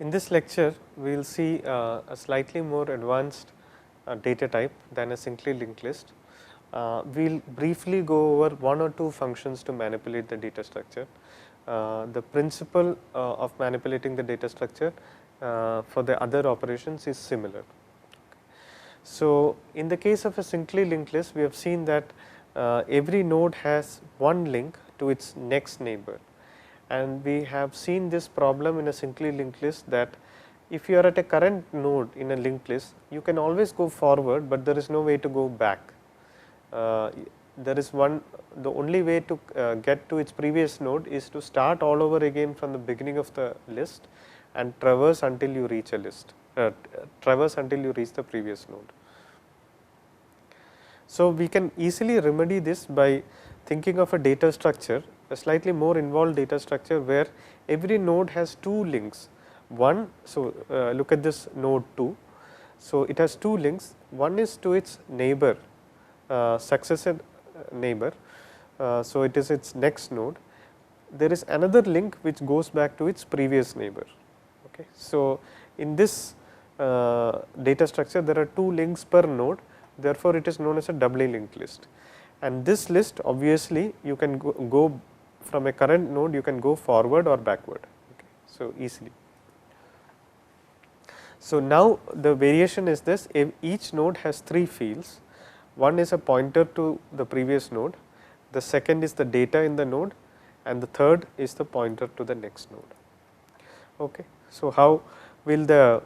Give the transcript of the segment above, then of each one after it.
In this lecture, we will see a slightly more advanced data type than a simply linked list. We will briefly go over one or two functions to manipulate the data structure. The principle of manipulating the data structure for the other operations is similar. So, in the case of a simply linked list, we have seen that every node has one link to its next neighbor, and we have seen this problem in a simply linked list that if you are at a current node in a linked list, you can always go forward, but there is no way to go back. There is the only way to get to its previous node is to start all over again from the beginning of the list and traverse until you reach a list, traverse until you reach the previous node. So, we can easily remedy this by thinking of a data structure, a slightly more involved data structure where every node has two links. One, so look at this node 2. So, it has two links, one is to its neighbor, successor neighbor. So, it is its next node. There is another link which goes back to its previous neighbor. Okay. So, in this data structure there are two links per node, therefore, it is known as a doubly linked list, and this list obviously you can go from a current node, you can go forward or backward. Okay. So, easily. So, now the variation is this, each node has three fields, one is a pointer to the previous node, the second is the data in the node, and the third is the pointer to the next node. Okay. So, how will the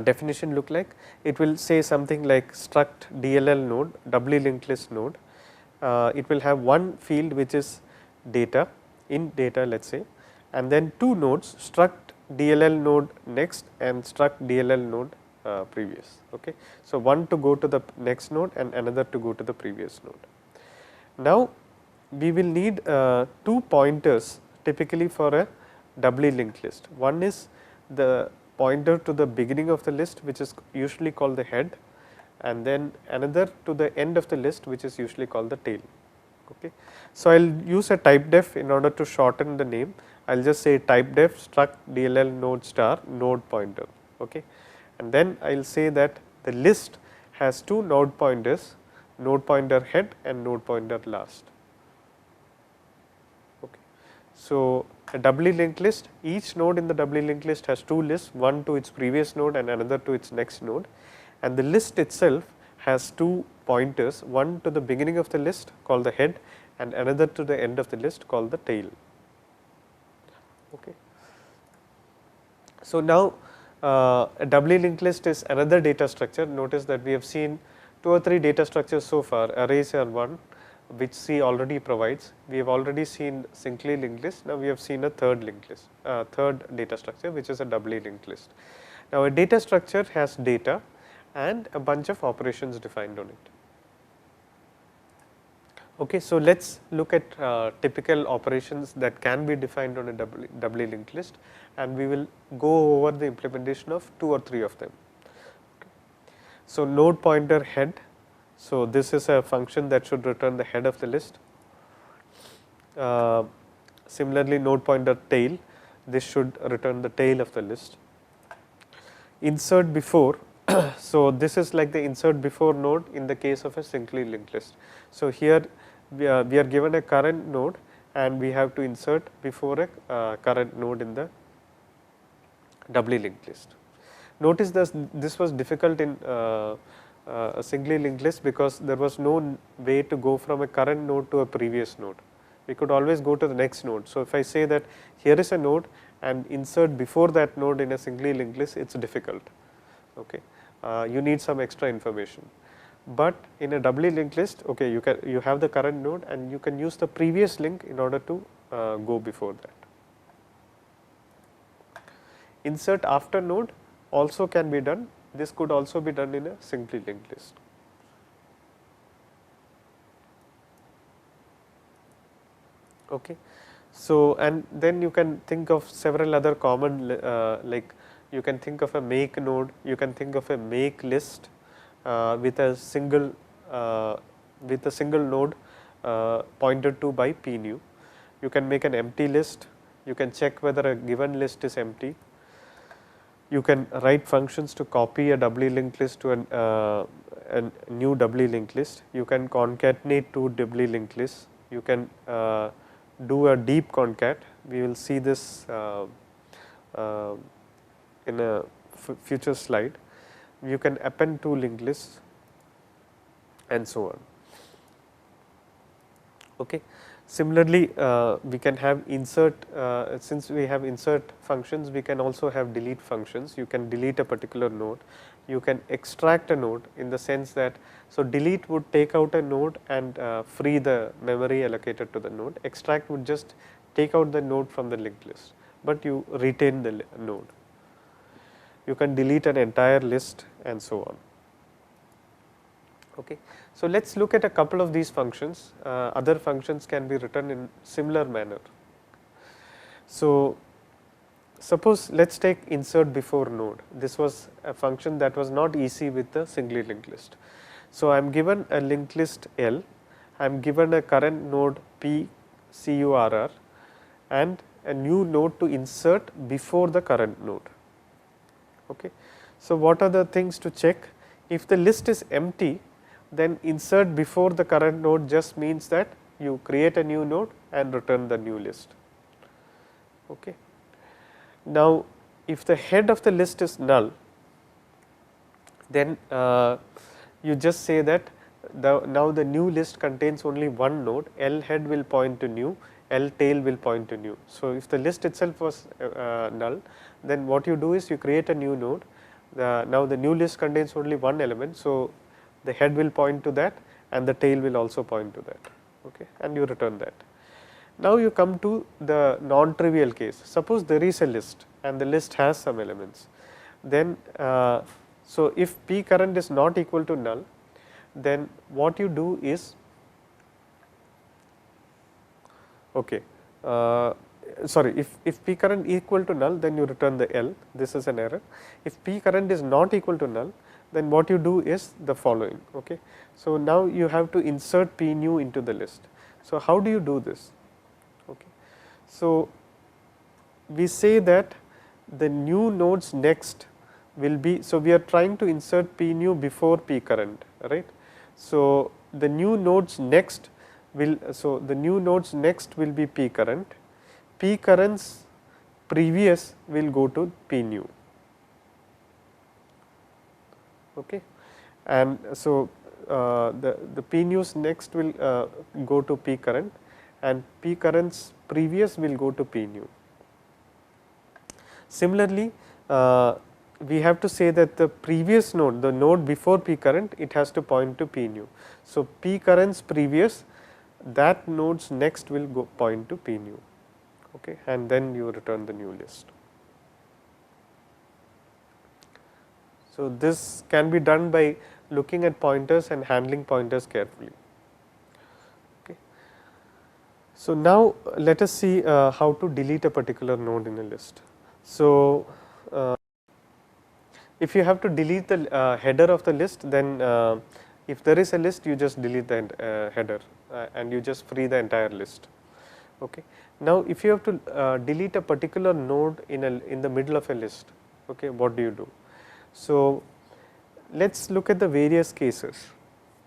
definition look like? It will say something like struct DLL node, doubly linked list node. It will have one field which is data, in data let us say, and then two nodes, struct DLL node next and struct DLL node previous. Okay. So, one to go to the next node and another to go to the previous node. Now, we will need two pointers typically for a doubly linked list. One is the pointer to the beginning of the list, which is usually called the head, and then another to the end of the list, which is usually called the tail. Okay. So, I will use a type def in order to shorten the name. I will just say type def struct DLL node star node pointer. Okay. And then I will say that the list has two node pointers, node pointer head and node pointer last. Okay. So, a doubly linked list, each node in the doubly linked list has two lists, one to its previous node and another to its next node, and the list itself has two pointers, one to the beginning of the list called the head and another to the end of the list called the tail. Okay. So, now a doubly linked list is another data structure. Notice that we have seen two or three data structures so far, arrays are one, which C already provides. We have already seen simply linked list. Now, we have seen a third linked list, third data structure, which is a doubly linked list. Now, a data structure has data and a bunch of operations defined on it. Okay. So, let us look at typical operations that can be defined on a doubly linked list, and we will go over the implementation of two or three of them. Okay. So, node pointer head. So, this is a function that should return the head of the list. Similarly, node pointer tail, this should return the tail of the list. Insert before, so this is like the insert before node in the case of a simply linked list. So, here we are given a current node and we have to insert before a current node in the doubly linked list. Notice this was difficult in a singly linked list because there was no way to go from a current node to a previous node. We could always go to the next node. So, if I say that here is a node and insert before that node in a singly linked list, it is difficult. Okay. You need some extra information, but in a doubly linked list, okay, you have the current node and you can use the previous link in order to go before that. Insert after node also can be done. This could also be done in a simply linked list. Okay. So, and then you can think of several other common like you can think of a make node, you can think of a make list with a single node pointed to by p new. You can make an empty list, you can check whether a given list is empty. You can write functions to copy a doubly linked list to a new doubly linked list. You can concatenate two doubly linked lists. You can do a deep concat. We will see this in a future slide. You can append two linked lists and so on. Okay. Similarly, we can have insert, since we have insert functions, we can also have delete functions. You can delete a particular node. You can extract a node in the sense that, so delete would take out a node and free the memory allocated to the node. Extract would just take out the node from the linked list, but you retain the node. You can delete an entire list and so on. Okay. So, let us look at a couple of these functions. Other functions can be written in similar manner. So, suppose let us take insert before node. This was a function that was not easy with the singly linked list. So, I am given a linked list L, I am given a current node P CURR and a new node to insert before the current node. Okay. So, what are the things to check? If the list is empty, then insert before the current node just means that you create a new node and return the new list. Okay. Now, if the head of the list is null, then you just say that now the new list contains only one node, L head will point to new, L tail will point to new. So, if the list itself was null, then what you do is you create a new node. Now, the new list contains only one element. So, the head will point to that and the tail will also point to that, okay, and you return that. Now, you come to the non-trivial case. Suppose there is a list and the list has some elements. Then, so if P current is not equal to null, then what you do is, okay, sorry, if P current equal to null, then you return the L. This is an error. If P current is not equal to null, then what you do is the following. Okay. So, now you have to insert P new into the list. So, how do you do this? Okay. So, we say that the new nodes next will be, so we are trying to insert P new before P current, right. So, the new nodes next will, so the new nodes next will be P current, P currents previous will go to P new. Okay. And so, the P news next will go to P current and P currents previous will go to P new. Similarly, we have to say that the previous node, the node before P current, it has to point to P new. So, P currents previous, that node's next will go point to P new, okay, and then you return the new list. So, this can be done by looking at pointers and handling pointers carefully. Okay. So, now let us see how to delete a particular node in a list. So, if you have to delete the header of the list, then if there is a list, you just delete the header and you just free the entire list. Okay. Now, if you have to delete a particular node in the middle of a list, okay, what do you do? So, let us look at the various cases.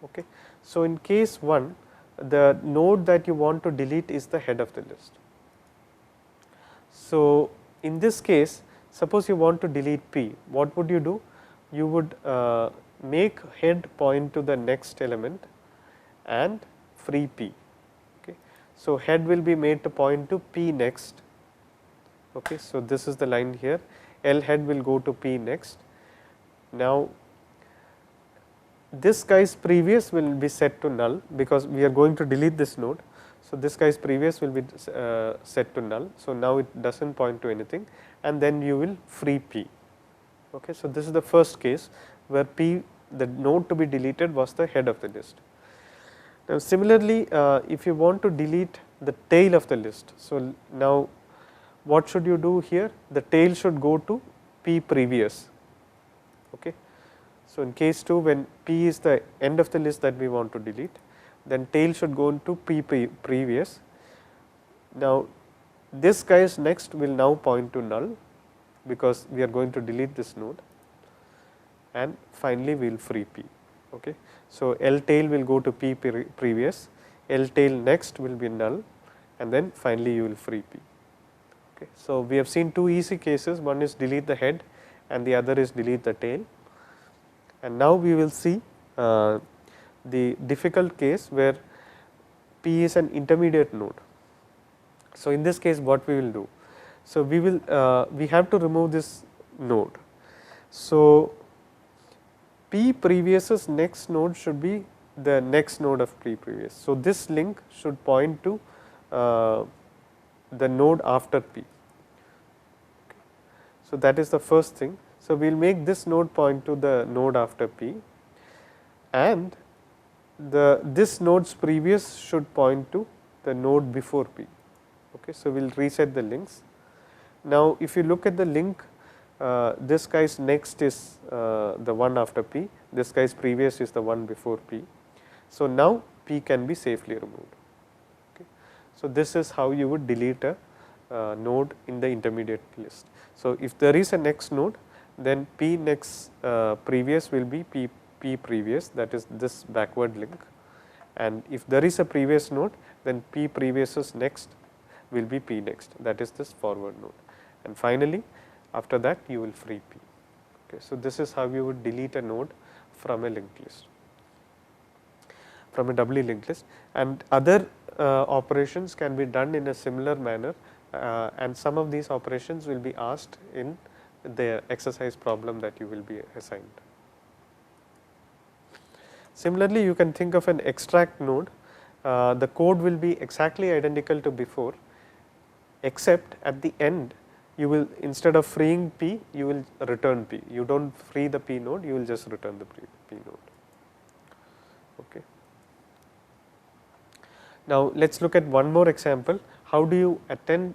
Okay. So, in case 1, the node that you want to delete is the head of the list. So, in this case, suppose you want to delete P, what would you do? You would make head point to the next element and free P. Okay. So, head will be made to point to P next. Okay. So, this is the line here, L head will go to P next. Now, this guy's previous will be set to null because we are going to delete this node. So, this guy's previous will be set to null. So, now it does not point to anything and then you will free P. Okay. So, this is the first case where P, the node to be deleted was the head of the list. Now, similarly, if you want to delete the tail of the list. So, now what should you do here? The tail should go to P previous. Okay. So, in case 2, when P is the end of the list that we want to delete, then tail should go into P previous. Now, this guy's next will now point to null, because we are going to delete this node, and finally we will free P. Okay. So, L tail will go to P previous, L tail next will be null, and then finally you will free P. Okay. So, we have seen two easy cases, one is delete the head and the other is delete the tail, and now we will see the difficult case where P is an intermediate node. So, in this case what we will do? So, we have to remove this node. So, P previous's next node should be the next node of P previous. So, this link should point to the node after P. Okay. So, that is the first thing. So, we will make this node point to the node after P, and this node's previous should point to the node before P. Okay. So, we will reset the links. Now, if you look at the link, this guy's next is the one after P, this guy's previous is the one before P. So, now P can be safely removed. Okay. So, this is how you would delete a node in the intermediate list. So, if there is a next node, then P next previous will be P previous, that is this backward link, and if there is a previous node, then P previous next will be P next, that is this forward node, and finally after that you will free P. Okay. So, this is how you would delete a node from a linked list, from a doubly linked list, and other operations can be done in a similar manner, and some of these operations will be asked in the exercise problem that you will be assigned. Similarly, you can think of an extract node. The code will be exactly identical to before, except at the end you will, instead of freeing P, you will return P. You do not free the P node, you will just return the P node. Okay. Now, let us look at one more example. How do you append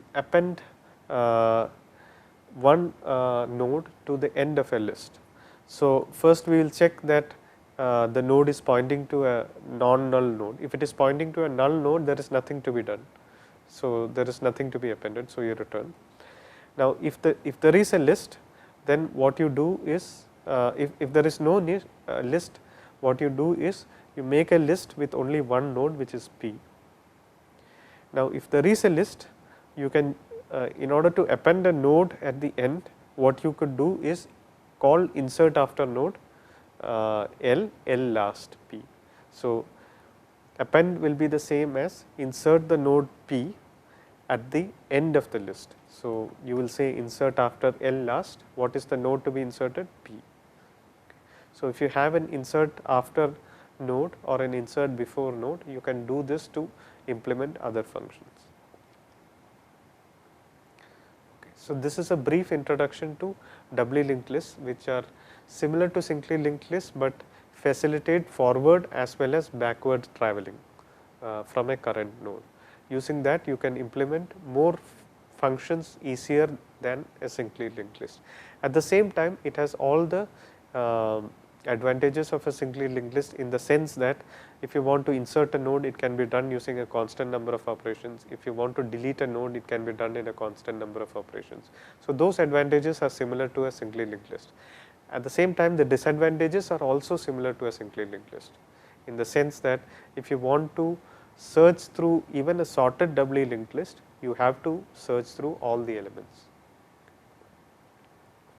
one node to the end of a list? So, first we will check that the node is pointing to a non-null node. If it is pointing to a null node, there is nothing to be done. So, there is nothing to be appended, so you return. Now, if there is a list, then what you do is, if there is no list, what you do is you make a list with only one node, which is P. Now, if there is a list, you can in order to append a node at the end, what you could do is call insert after node L last P. So, append will be the same as insert the node P at the end of the list. So, you will say insert after L last, what is the node to be inserted? P. So, if you have an insert after node or an insert before node, you can do this to implement other functions. Okay. So, this is a brief introduction to doubly linked lists, which are similar to singly linked lists, but facilitate forward as well as backward traveling from a current node. Using that, you can implement more functions easier than a singly linked list. At the same time, it has all the advantages of a singly linked list, in the sense that if you want to insert a node, it can be done using a constant number of operations. If you want to delete a node, it can be done in a constant number of operations. So, those advantages are similar to a singly linked list. At the same time, the disadvantages are also similar to a singly linked list, in the sense that if you want to search through even a sorted doubly linked list, you have to search through all the elements.